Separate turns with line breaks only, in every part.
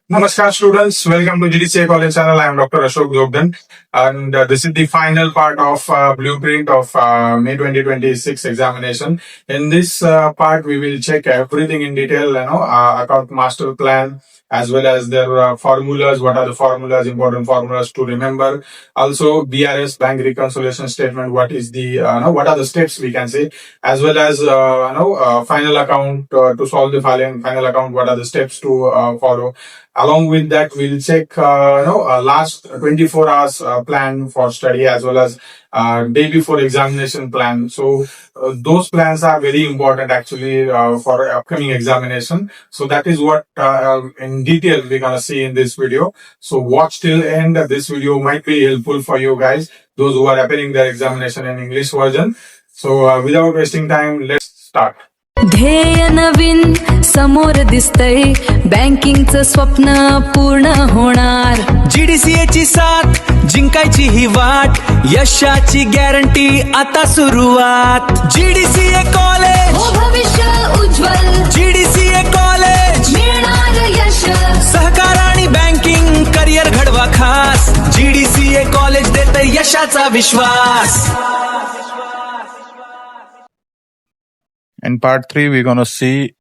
Namaskar students, welcome to GDCA College channel. I am Dr. Ashok Jogdan and this is the final part of blueprint of May 2026 examination. In this part, we will check everything in detail, account master plan as well as their formulas, what are the formulas, important formulas to remember. Also BRS, bank reconciliation statement, what is the, what are the steps we can say, as well as, final account to solve the final account, what are the steps to follow. Along with that, we'll check last 24 hours plan for study as well as day before examination plan. So those plans are very important actually for upcoming examination. So that is what in detail we're gonna see in this video. So watch till end. This video might be helpful for you guys, those who are appearing their examination in English version. So without wasting time, let's start.
ध्येय नवीन समोर दिसतंय, बँकिंगचं स्वप्न पूर्ण होणार.
GDCA ची साथ जिंकायची ही वाट, यशाची guarantee आता सुरुवात. GDCA कॉलेज
हो भविष्य उज्ज्वल,
GDCA कॉलेज
मिळणार यश.
सहकार आणि बँकिंग करिअर घडवा खास. GDCA कॉलेज देतंय यशाचा विश्वास.
In part 3, we're going to see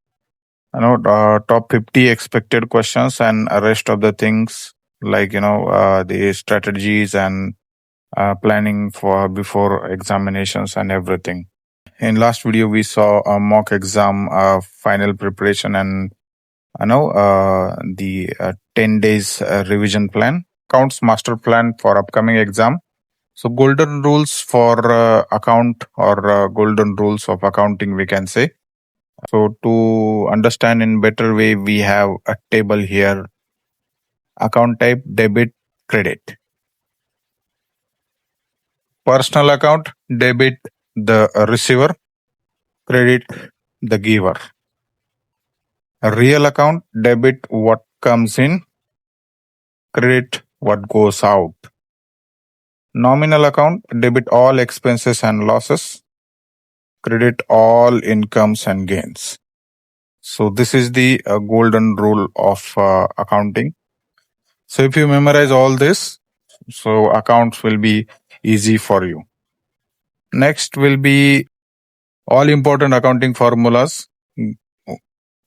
top 50 expected questions and rest of the things like the strategies and planning for before examinations and everything. In last video, we saw a mock exam final preparation and the 10 days revision plan, accounts master plan for upcoming exam. So golden rules for account or golden rules of accounting, we can say. So to understand in better way, we have a table here. Account type, debit, credit. Personal account, debit, the receiver, credit, the giver. A real account, debit, what comes in, credit, what goes out. Nominal account, debit all expenses and losses, credit all incomes and gains. So this is the golden rule of accounting. So if you memorize all this, so accounts will be easy for you. Next will be all important accounting formulas.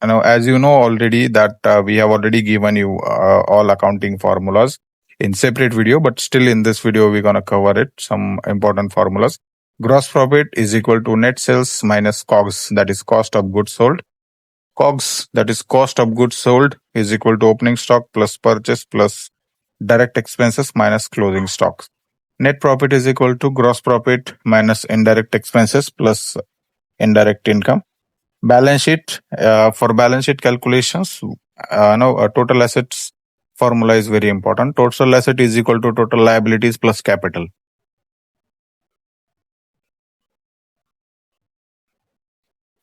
As you know already that we have already given you all accounting formulas in separate video, but still in this video we're going to cover it, some important formulas. Gross profit is equal to net sales minus COGS, that is cost of goods sold. COGS, that is cost of goods sold, is equal to opening stock plus purchase plus direct expenses minus closing stocks. Net profit is equal to gross profit minus indirect expenses plus indirect income. Balance sheet, for balance sheet calculations, total assets formula is very important. Total asset is equal to total liabilities plus capital.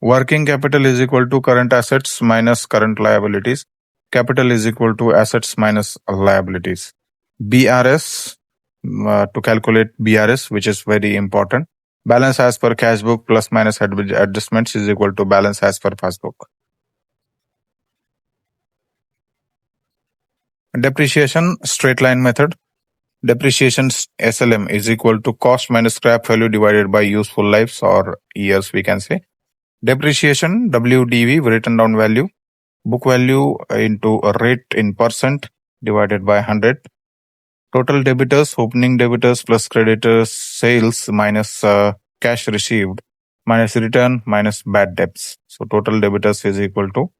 Working capital is equal to current assets minus current liabilities. Capital is equal to assets minus liabilities. BRS, to calculate BRS, which is very important. Balance as per cash book plus minus adjustments is equal to balance as per passbook. Depreciation, straight line method. Depreciation SLM is equal to cost minus scrap value divided by useful lives or years, we can say. Depreciation, WDV, written down value. Book value into a rate in percent divided by 100. Total debitors, opening debitors plus creditors, sales minus cash received minus return minus bad debts. So total debitors is equal to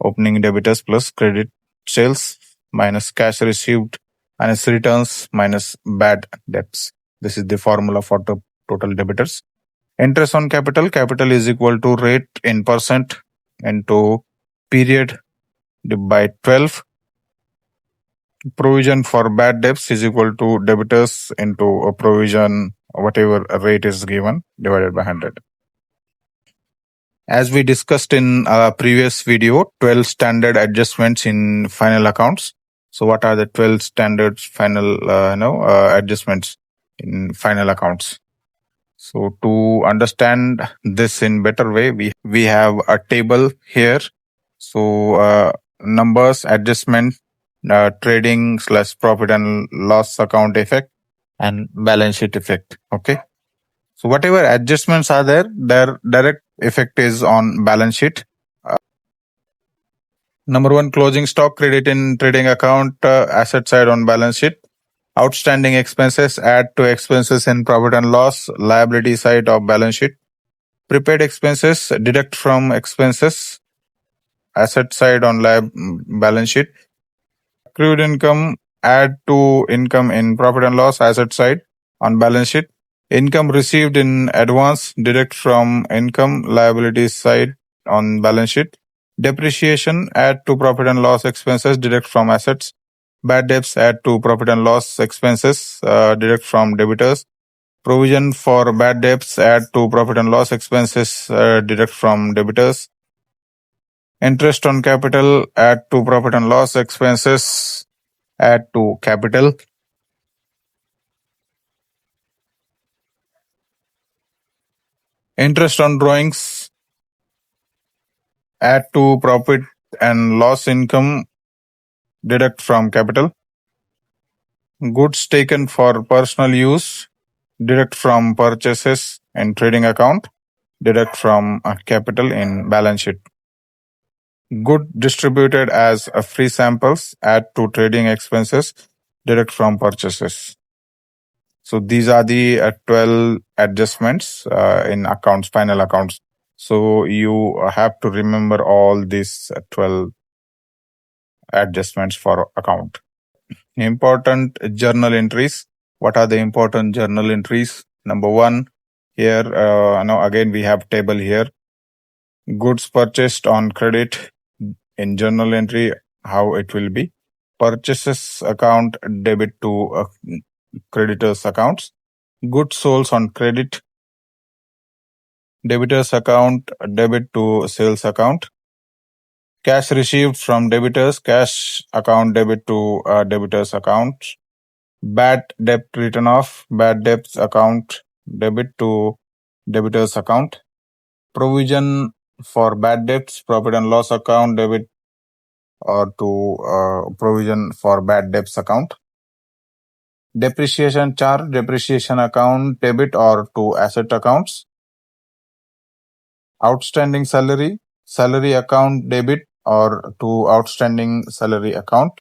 opening debitors plus credit sales minus cash received minus returns minus bad debts. This is the formula for the total debitors. Interest on capital, capital is equal to rate in percent into period by 12. Provision for bad debts is equal to debitors into a provision, whatever rate is given, divided by 100. As we discussed in a previous video, 12 standard adjustments in final accounts. So what are the 12 standard final adjustments in final accounts? So to understand this in better way, we have a table here. So numbers, adjustment, trading / profit and loss account effect, and balance sheet effect. Okay. So whatever adjustments are there, their direct effect is on balance sheet. Number one, closing stock credit in trading account, asset side on balance sheet. Outstanding expenses add to expenses in profit and loss, liability side of balance sheet. Prepaid expenses deduct from expenses, asset side on balance sheet. Accrued income add to income in profit and loss, asset side on balance sheet. Income received in advance deduct from income, liability side on balance sheet. Depreciation add to profit and loss expenses deduct from assets. Bad debts add to profit and loss expenses deduct from debitors. Provision for bad debts add to profit and loss expenses deduct from debitors. Interest on capital add to profit and loss expenses add to capital. Interest on drawings add to profit and loss income deduct from capital. Goods taken for personal use deduct from purchases in trading account, deduct from capital in balance sheet. Good distributed as free samples add to trading expenses deduct from purchases. So these are the 12 adjustments in accounts, final accounts. So you have to remember all these 12 adjustments for account. Important journal entries. What are the important journal entries? Number one, here, again we have table here. Goods purchased on credit in journal entry, how it will be. Purchases account debit to creditors accounts. Goods sold on credit. Debitors account debit to sales account. Cash received from debitors, cash account debit to debitors account. Bad debt written off, bad debts account debit to debitors account. Provision for bad debts, profit and loss account debit or to provision for bad debts account. Depreciation charge, depreciation account debit or to asset accounts. Outstanding salary, salary account debit or to outstanding salary account.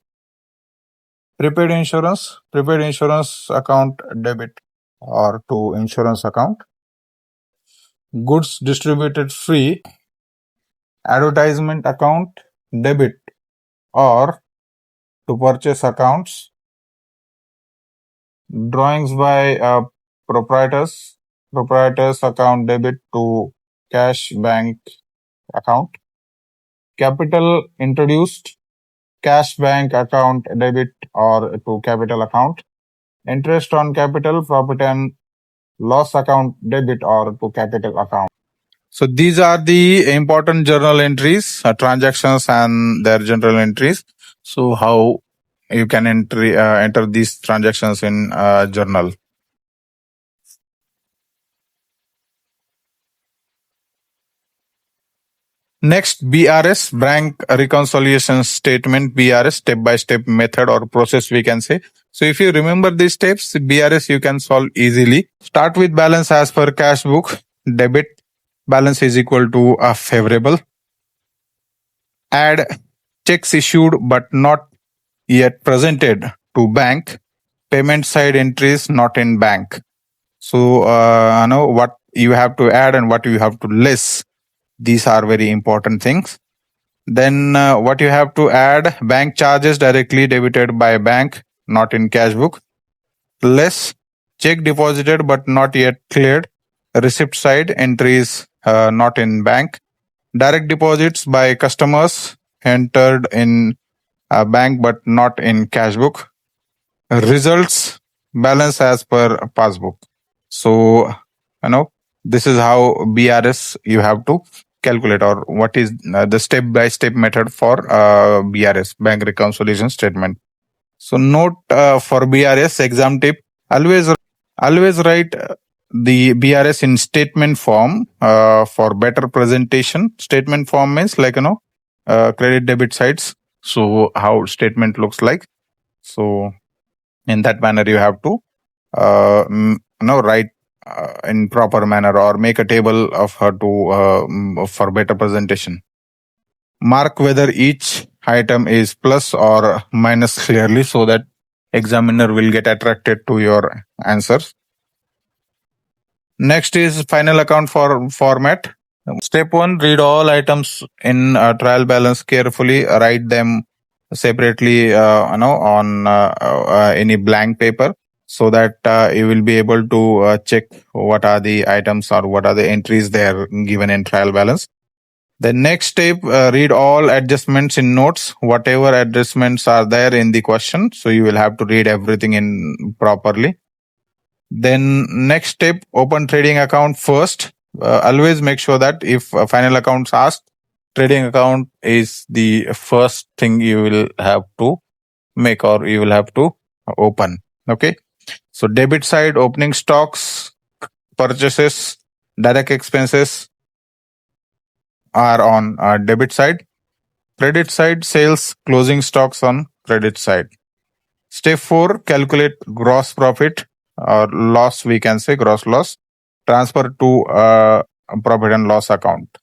Prepaid insurance account debit or to insurance account. Goods distributed free, advertisement account debit or to purchase accounts. Drawings by proprietors account debit to cash bank account. Capital introduced, cash bank account debit or to capital account. Interest on capital, profit and loss account debit or to capital account. So these are the important journal entries, transactions and their journal entries. So how you can enter these transactions in journal. Next, BRS, bank reconciliation statement, BRS, step-by-step method or process we can say. So if you remember these steps, BRS you can solve easily. Start with balance as per cash book, debit, balance is equal to a favorable. Add checks issued but not yet presented to bank, payment side entries not in bank. So, what you have to add and what you have to less. These are very important things. Then what you have to add, bank charges directly debited by bank, not in cash book. Less, check deposited but not yet cleared. Receipt side entries not in bank. Direct deposits by customers entered in bank but not in cash book. Results, balance as per passbook. So, this is how BRS you have to calculate, or what is the step-by-step method for BRS, bank reconciliation statement. So note for BRS exam tip, always write the BRS in statement form for better presentation. Statement form means like, credit debit sides. So how statement looks like. So in that manner, you have to write in proper manner or make a table of her to for better presentation. Mark whether each item is plus or minus clearly so that examiner will get attracted to your answers. Next is final account for format. Step 1, read all items in trial balance carefully. Write them separately on any blank paper so that you will be able to check what are the items or what are the entries there given in trial balance. The next step, read all adjustments in notes, whatever adjustments are there in the question. So you will have to read everything in properly. Then next step, open trading account first. Always make sure that if a final account's asked, trading account is the first thing you will have to make or you will have to open. Okay. So debit side, opening stocks, purchases, direct expenses are on debit side. Credit side, sales, closing stocks on credit side. Step 4, calculate gross profit or loss, we can say gross loss, transfer to profit and loss account.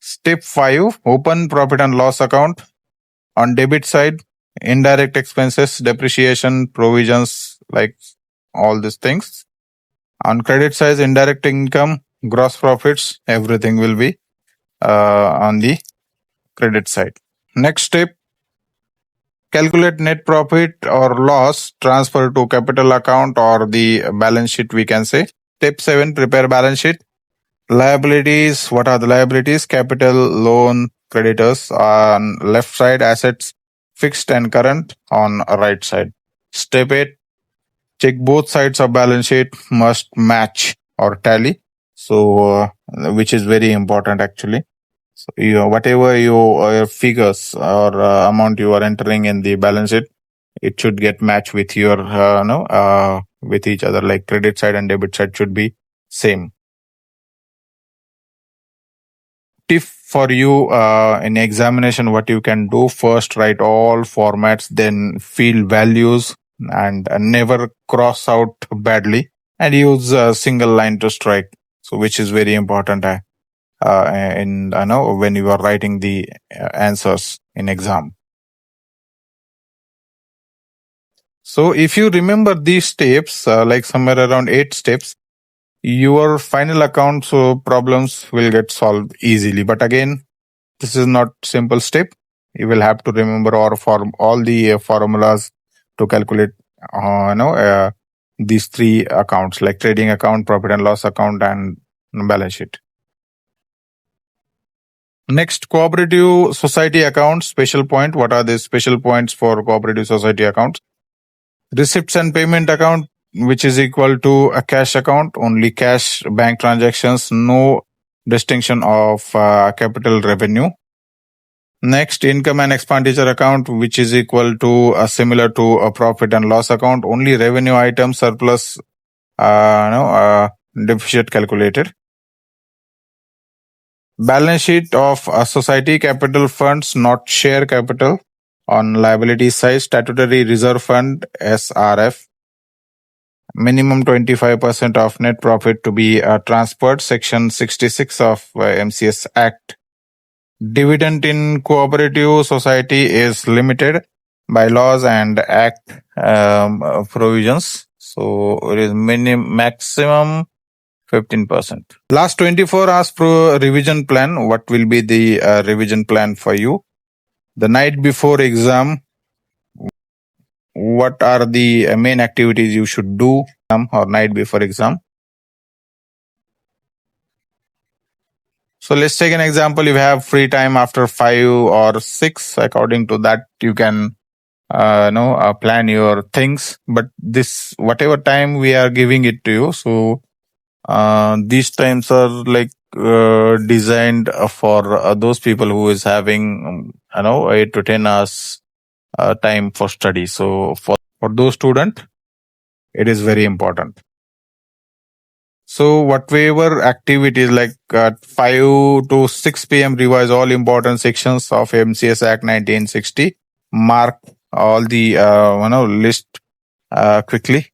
Step 5, open profit and loss account. On debit side, indirect expenses, depreciation, provisions, like all these things. On credit side, indirect income, gross profits, everything will be on the credit side. Next step, calculate net profit or loss, transfer to capital account or the balance sheet, we can say. Step 7, prepare balance sheet. Liabilities, what are the liabilities? Capital, loan, creditors. On left side, assets, fixed and current on right side. Step 8, check both sides of balance sheet must match or tally. So, which is very important actually. So, whatever your figures or amount you are entering in the balance sheet, it should get matched with your with each other. Like credit side and debit side should be same. Tip for you in examination, what you can do: first write all formats, then fill values, and never cross out badly, and use a single line to strike. So, which is very important. In when you are writing the answers in exam. So if you remember these steps, like somewhere around 8 steps, your final account problems will get solved easily. But again, this is not simple step. You will have to remember all the formulas to calculate these 3 accounts, like trading account, profit and loss account, and balance sheet. Next, cooperative society accounts, special point. What are the special points for cooperative society accounts? Receipts and payment account, which is equal to a cash account, only cash bank transactions, no distinction of capital revenue. Next, income and expenditure account, which is equal to similar to a profit and loss account, only revenue item, surplus, deficit calculated. Balance sheet of a society, capital funds, not share capital. On liability side, statutory reserve fund, SRF. Minimum 25% of net profit to be transferred, section 66 of MCS Act. Dividend in cooperative society is limited by laws and act provisions. So it is maximum 15%. Last 24 hours pro revision plan. What will be the revision plan for you? The night before exam, what are the main activities you should do or night before exam? So let's take an example. You have free time after 5 or 6. According to that, you can plan your things. But this, whatever time we are giving it to you, so these times are like designed for those people who is having 8 to 10 hours time for study. So for those students, it is very important. So whatever activities like at 5 to 6 p.m. revise all important sections of MCS Act 1960. Mark all the list quickly.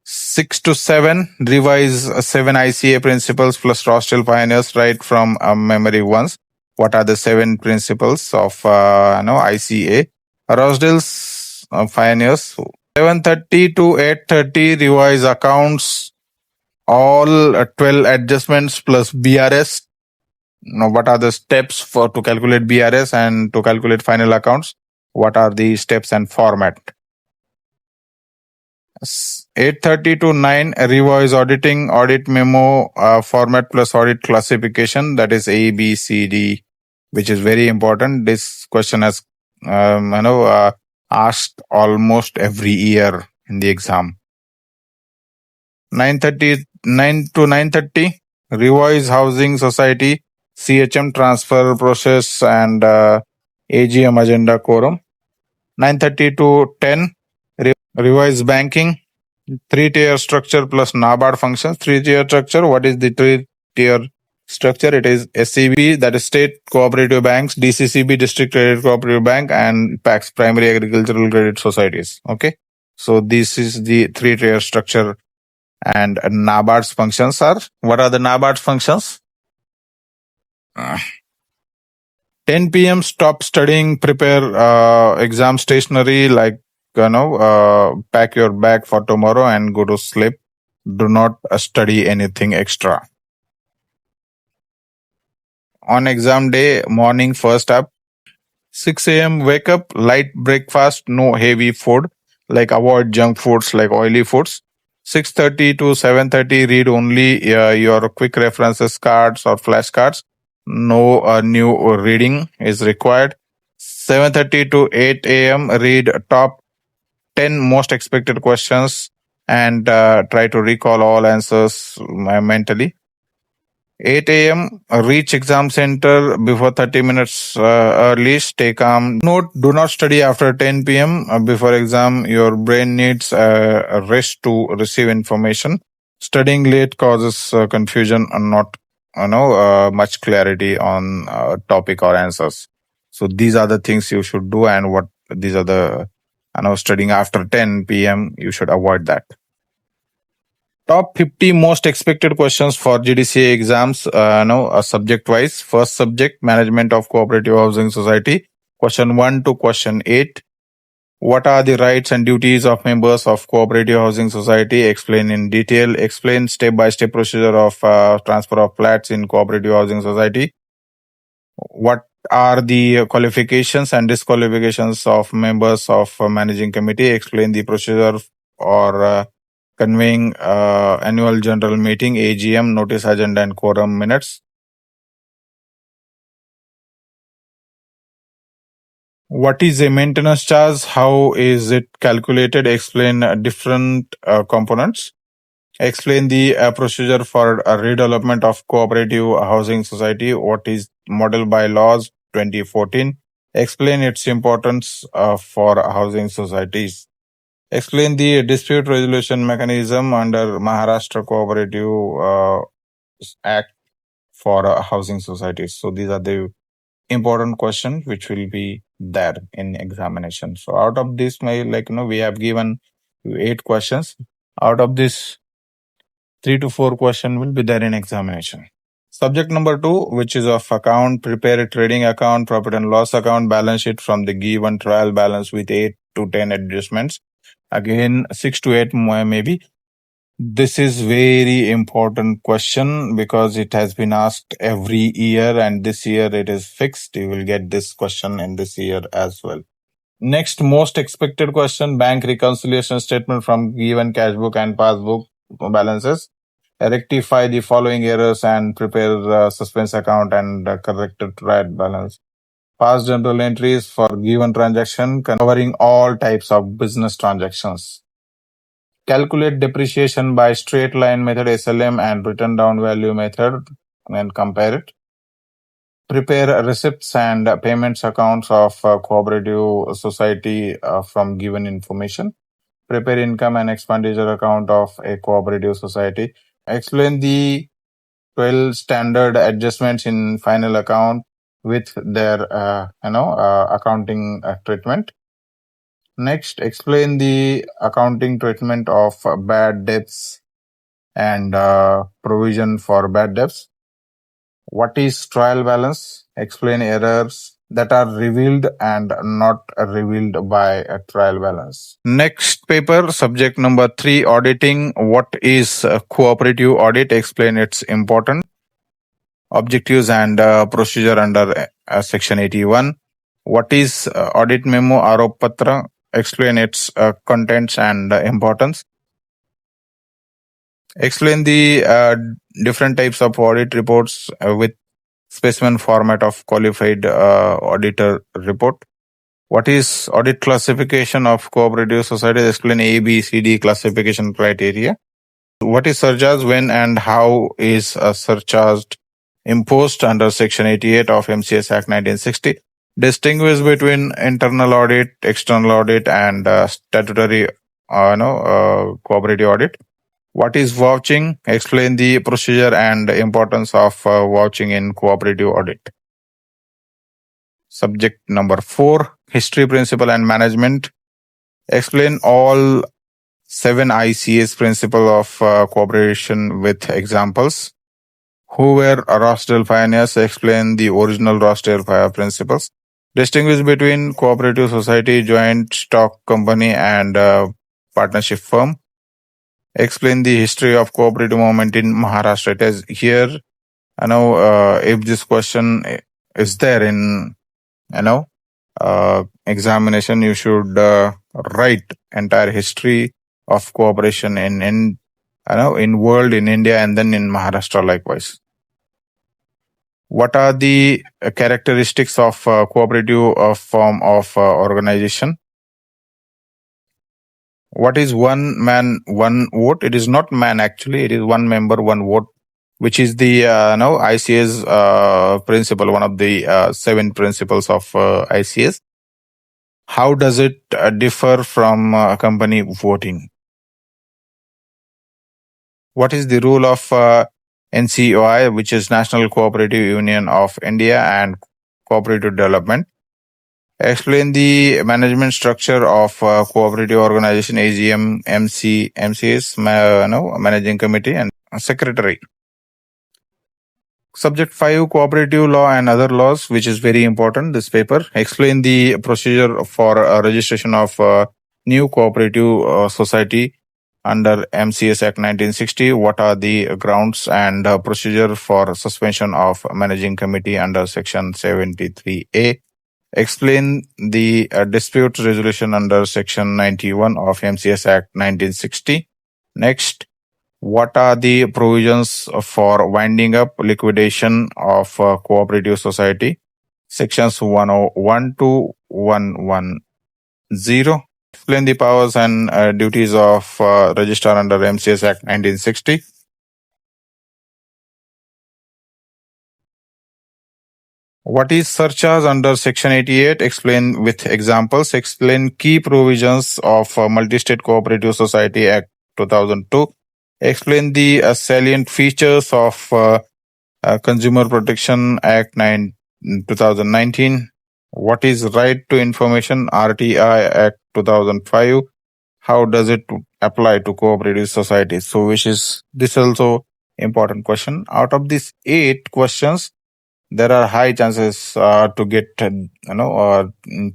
6 to 7 revise 7 ICA principles plus Rostel pioneers right from memory once. What are the 7 principles of ICA? Rosdel's pioneers. 7:30 to 8:30 revise accounts all 12 adjustments plus BRS. Now, what are the steps for to calculate BRS and to calculate final accounts? What are the steps and format? 8:30 to 9 revise auditing audit memo format plus audit classification, that is A, B, C, D, which is very important. This question has asked almost every year in the exam. 9 to 9:30 revise housing society CHM transfer process and AGM agenda quorum. 9:30 to 10 revise banking 3-tier structure plus NABARD functions. 3-tier structure, what is the 3-tier structure? It is SCB, that is State Cooperative Banks, DCCB, District Credit Cooperative Bank, and PACS, Primary Agricultural Credit Societies. Okay, so this is the 3-tier structure. And NABARD's functions are, what are the NABARD's functions? 10 p.m. stop studying, prepare exam stationery like pack your bag for tomorrow and go to sleep. Do not study anything extra. On exam day, morning first up, 6 a.m. wake up, light breakfast, no heavy food, like avoid junk foods like oily foods. 6:30 to 7:30 read only your quick references cards or flashcards. No new reading is required. 7:30 to 8 a.m. read top 10 most expected questions and try to recall all answers mentally. 8 a.m. reach exam center before 30 minutes early. Stay calm. Note, do not study after 10 p.m. Before exam. Your brain needs a rest to receive information. Studying late causes confusion and not much clarity on topic or answers. So these are the things you should do, and what these are the studying after 10 p.m. you should avoid that. Top 50 most expected questions for GDCA exams, subject-wise. First subject, Management of Cooperative Housing Society. Question 1 to question 8. What are the rights and duties of members of Cooperative Housing Society? Explain in detail. Explain step-by-step procedure of transfer of flats in Cooperative Housing Society. What are the qualifications and disqualifications of members of Managing Committee? Explain the procedure or conveying annual general meeting, AGM, notice, agenda, and quorum minutes. What is a maintenance charge? How is it calculated? Explain different components. Explain the procedure for redevelopment of cooperative housing society. What is model bylaws 2014? Explain its importance for housing societies. Explain the dispute resolution mechanism under Maharashtra Cooperative Act for housing societies. So these are the important questions which will be there in examination. So out of this, we have given 8 questions. Out of this, 3 to 4 questions will be there in examination. Subject number 2, which is of account, prepare a trading account, profit and loss account, balance sheet from the given trial balance with 8 to 10 adjustments. Again, 6 to 8 maybe. This is very important question because it has been asked every year, and this year it is fixed. You will get this question in this year as well. Next, most expected question, bank reconciliation statement from given cash book and passbook balances. Rectify the following errors and prepare suspense account and corrected trial balance. Past general entries for given transaction covering all types of business transactions. Calculate depreciation by straight line method SLM and written down value method and compare it. Prepare receipts and payments accounts of cooperative society from given information. Prepare income and expenditure account of a cooperative society. Explain the 12 standard adjustments in final account with their accounting treatment. Next, explain the accounting treatment of bad debts and provision for bad debts. What is trial balance? Explain errors that are revealed and not revealed by a trial balance. Next paper, subject number 3, auditing. What is a cooperative audit? Explain its importance, objectives and procedure under section 81. What is audit memo Arop Patra? Explain its contents and importance. Explain the different types of audit reports with specimen format of qualified auditor report. What is audit classification of cooperative societies? Explain A, B, C, D classification criteria. What is surcharge? When and how is a surcharge imposed under Section 88 of MCS Act 1960? Distinguish between internal audit, external audit, and statutory cooperative audit. What is vouching? Explain the procedure and importance of vouching in cooperative audit. Subject number 4, history, principle, and management. Explain all 7 ICA's principle of cooperation with examples. Who were Rochdale pioneers? Explain the original Rochdale principles. Distinguish between cooperative society, joint stock company, and partnership firm. Explain the history of cooperative movement in Maharashtra. It is here, if this question is there in, examination, you should write entire history of cooperation in world, in India, and then in Maharashtra likewise. What are the characteristics of cooperative form of organization? What is one man, one vote? It is not man actually, it is one member, one vote, which is the ICA's principle, one of the 7 principles of ICA's. How does it differ from company voting? What is the role of NCOI, which is National Cooperative Union of India, and cooperative development? Explain the management structure of cooperative organization, AGM, MC, MCS, managing committee, and secretary. Subject 5, cooperative law and other laws, which is very important, this paper. Explain the procedure for registration of new cooperative society under MCS Act 1960. What are the grounds and procedure for suspension of managing committee under section 73A? Explain the dispute resolution under section 91 of MCS Act 1960. Next, what are the provisions for winding up liquidation of cooperative society? Sections 101 to 110. Explain the powers and duties of registrar under MCS Act 1960. What is surcharge under Section 88? Explain with examples. Explain key provisions of Multi-State Cooperative Society Act 2002. Explain the salient features of Consumer Protection Act 2019. What is Right to Information RTI Act 2005? How does it apply to cooperative societies? So, this is also important question. Out of these 8 questions, there are high chances to get 3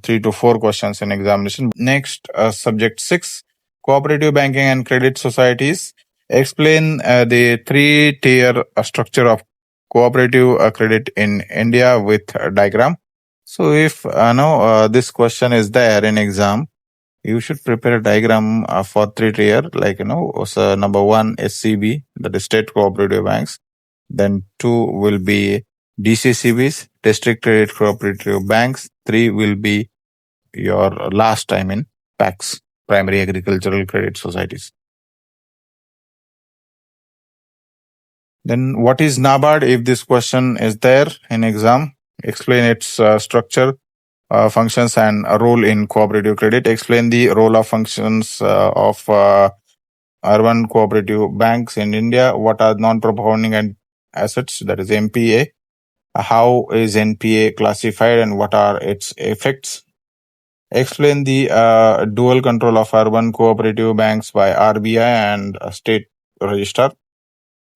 to 4 questions in examination. Next, subject 6, cooperative banking and credit societies. Explain the 3-tier structure of cooperative credit in India with a diagram. So if this question is there in exam, you should prepare a diagram for 3-tier, like so number 1 SCB, that is state cooperative banks. Then 2 will be DCCBs, district credit cooperative banks. 3 will be your last time in PACS, primary agricultural credit societies. Then what is NABARD? If this question is there in exam, explain its structure, functions, and role in cooperative credit. Explain the role of functions of urban cooperative banks in India. What are non-performing and assets? That is NPA. How is NPA classified and what are its effects? Explain the dual control of urban cooperative banks by RBI and state register.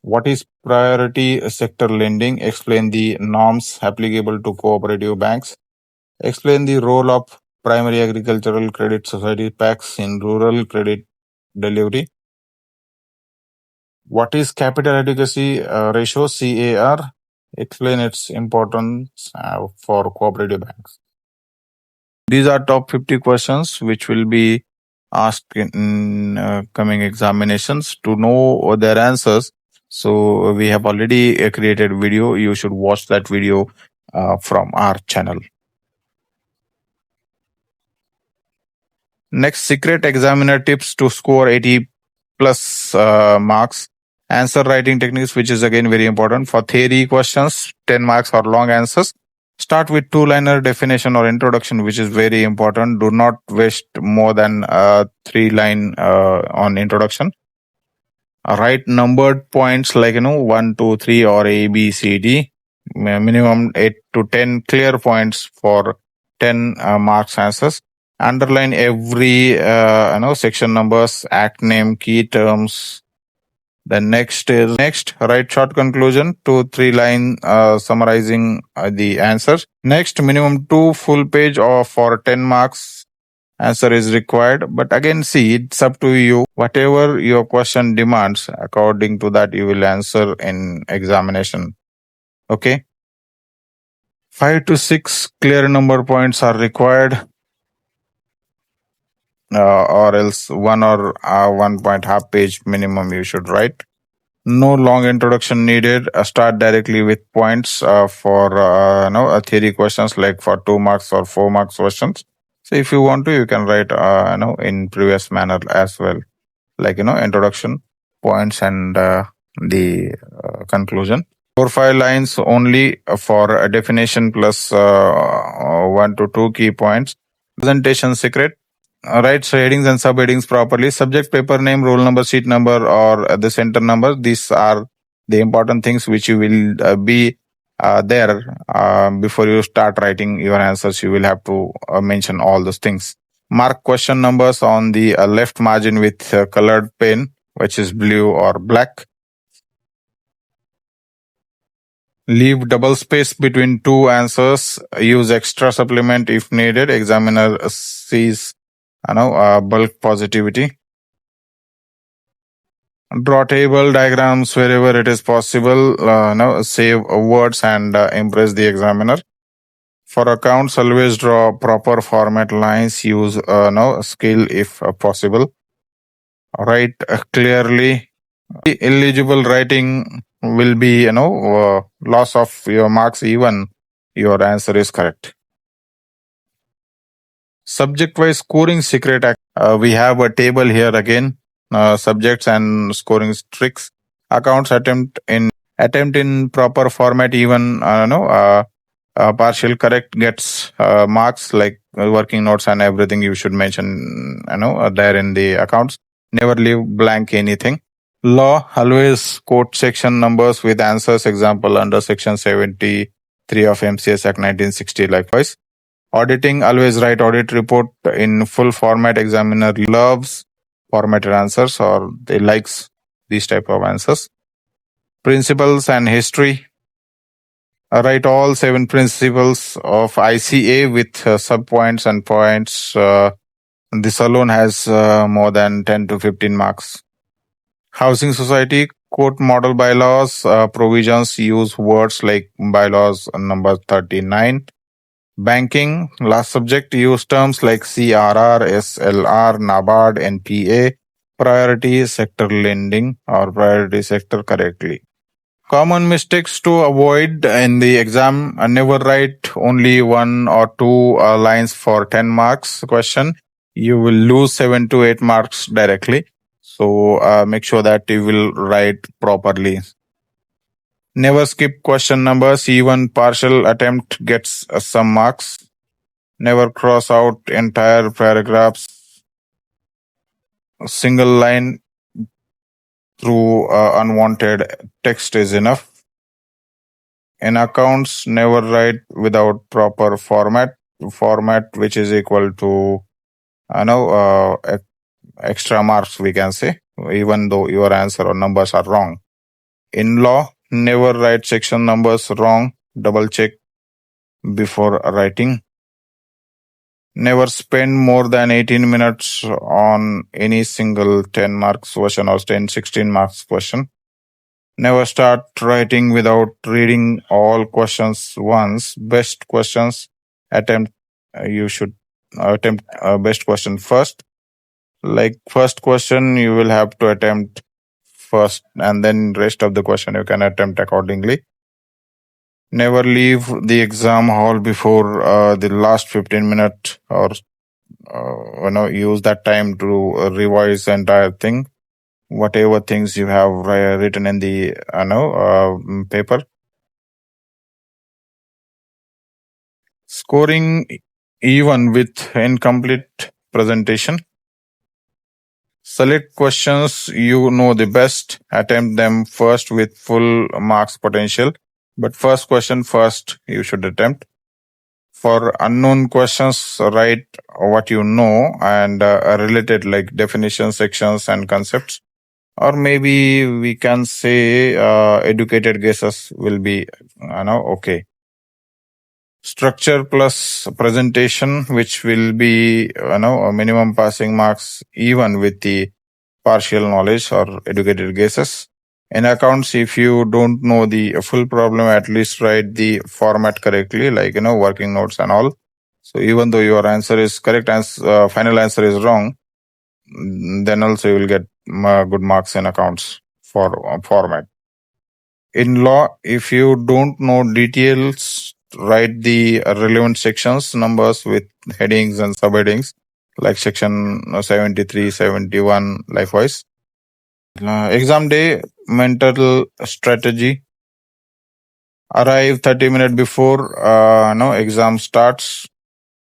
What is priority sector lending? Explain the norms applicable to cooperative banks. Explain the role of primary agricultural credit society packs in rural credit delivery. What is capital adequacy ratio, CAR? Explain its importance for cooperative banks. These are top 50 questions which will be asked in coming examinations. To know their answers, so we have already created video. You should watch that video from our channel. Next, secret examiner tips to score 80 plus marks. Answer writing techniques, which is again very important. For theory questions, 10 marks or long answers. Start with two-liner definition or introduction, which is very important. Do not waste more than 3 line on introduction. Write numbered points like 1, 2, 3 or A, B, C, D. Minimum 8 to 10 clear points for 10 marks answers. Underline every section numbers, act name, key terms. The next is write short conclusion, 2-3 line summarizing the answers. Next, minimum 2 full page or for 10 marks answer is required. But again, see, it's up to you. Whatever your question demands, according to that you will answer in examination. Okay. 5 to 6 clear number points are required. Or else 1 or 1 point half page minimum you should write. No long introduction needed. Start directly with points for theory questions like for 2 marks or 4 marks questions. So if you want to, you can write in previous manner as well, like introduction, points, and the conclusion. 4-5 lines only for a definition plus 1 to 2 key points. Presentation secret. Write headings and subheadings properly. Subject, paper name, roll number, seat number, or the center number. These are the important things which you will be there before you start writing your answers. You will have to mention all those things. Mark question numbers on the left margin with colored pen, which is blue or black. Leave double space between 2 answers. Use extra supplement if needed. Examiner sees bulk positivity. Draw table diagrams wherever it is possible. Save words and impress the examiner. For accounts, always draw proper format lines. Use scale if possible. Write clearly. Illegible writing will be loss of your marks even your answer is correct. Subject-wise scoring secret. We have a table here again. Subjects and scoring tricks. Accounts attempt in proper format. Even partial correct gets marks, like working notes and everything. You should mention there in the accounts. Never leave blank anything. Law, always quote section numbers with answers. Example under section 73 of MCS Act 1960. Likewise. Auditing, always write audit report in full format. Examiner loves formatted answers, or they likes these type of answers. Principles and history. Write all 7 principles of ICA with subpoints and points. This alone has more than 10 to 15 marks. Housing society, quote model bylaws, provisions, use words like bylaws number 39. Banking, last subject, use terms like CRR, SLR, NABARD, NPA, priority sector lending or priority sector correctly. Common mistakes to avoid in the exam: never write only 1 or 2 lines for 10 marks question. You will lose 7 to 8 marks directly. So make sure that you will write properly. Never skip question numbers. Even partial attempt gets some marks. Never cross out entire paragraphs. Single line through unwanted text is enough. In accounts, never write without proper format which is equal to extra marks, we can say, even though your answer or numbers are wrong. In law, never write section numbers wrong. Double check before writing. Never spend more than 18 minutes on any single 10 marks question or 16 marks question. Never start writing without reading all questions once. Best questions attempt, you should attempt best question first. Like first question, you will have to attempt first, and then rest of the question you can attempt accordingly. Never leave the exam hall before the last 15 minutes, or use that time to revise the entire thing, whatever things you have written in the paper. Scoring even with incomplete presentation. Select questions you know the best, attempt them first with full marks potential, but first question first you should attempt. For unknown questions, write what you know and related, like definition sections and concepts, or maybe we can say educated guesses will be okay. Structure plus presentation, which will be a minimum passing marks even with the partial knowledge or educated guesses. In accounts, if you don't know the full problem, at least write the format correctly, like working notes and all. So even though your answer is correct and final answer is wrong, then also you will get good marks in accounts for format. In law, if you don't know details, write the relevant sections numbers with headings and subheadings, like section 73, 71, likewise. Exam day, mental strategy. Arrive 30 minutes before exam starts.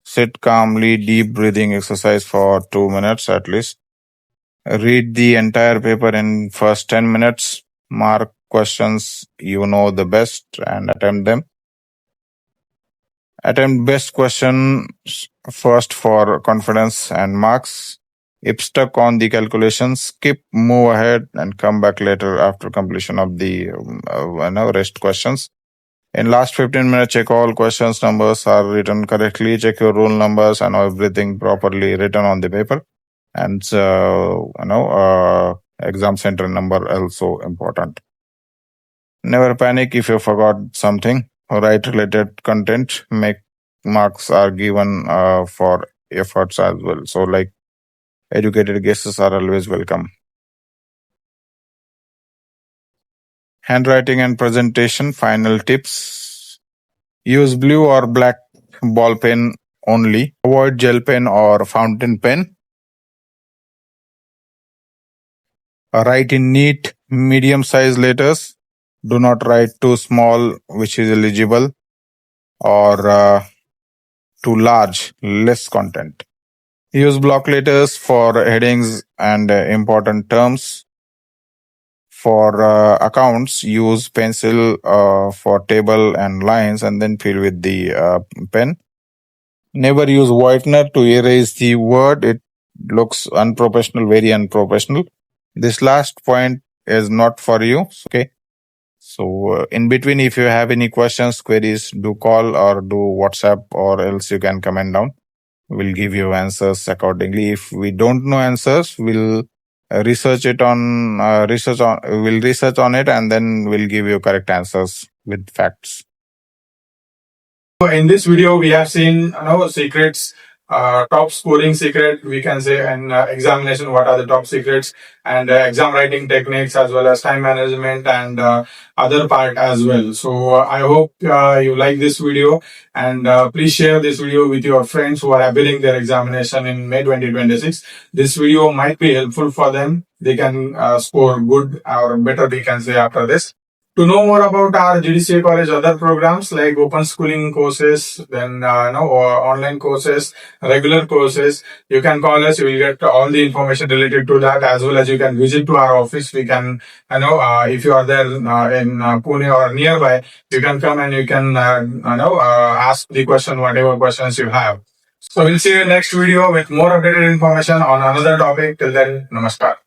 Sit calmly, deep breathing exercise for 2 minutes at least. Read the entire paper in first 10 minutes. Mark questions you know the best and attempt them. Attempt best question first for confidence and marks. If stuck on the calculation, skip, move ahead, and come back later after completion of the rest questions. In last 15 minutes, check all questions numbers are written correctly. Check your roll numbers and everything properly written on the paper. And exam center number also important. Never panic if you forgot something. Write related content. Make marks are given for efforts as well. So like educated guesses are always welcome. Handwriting and presentation, final tips. Use blue or black ball pen only. Avoid gel pen or fountain pen. Write in neat, medium-sized letters. Do not write too small, which is illegible, or too large, less content. Use block letters for headings and important terms. For accounts, use pencil for table and lines and then fill with the pen. Never use whitener to erase the word. It looks unprofessional, very unprofessional. This last point is not for you. Okay. So in between, if you have any questions, queries, do call or do WhatsApp, or else you can comment down. We'll give you answers accordingly. If we don't know answers, we'll research on it, and then we'll give you correct answers with facts.
So in this video, we have seen secrets, top scoring secret, we can say, and examination, what are the top secrets, and exam writing techniques, as well as time management and other part as well. So I hope you like this video, and please share this video with your friends who are appearing their examination in May 2026. This video might be helpful for them. They can score good or better, we can say, after this. To know more about our GDCA College other programs like open schooling courses, then or online courses, regular courses, you can call us. You will get all the information related to that, as well as you can visit to our office. We can, if you are there in Pune or nearby, you can come and you can ask the question, whatever questions you have. So we'll see you next video with more updated information on another topic. Till then, namaskar.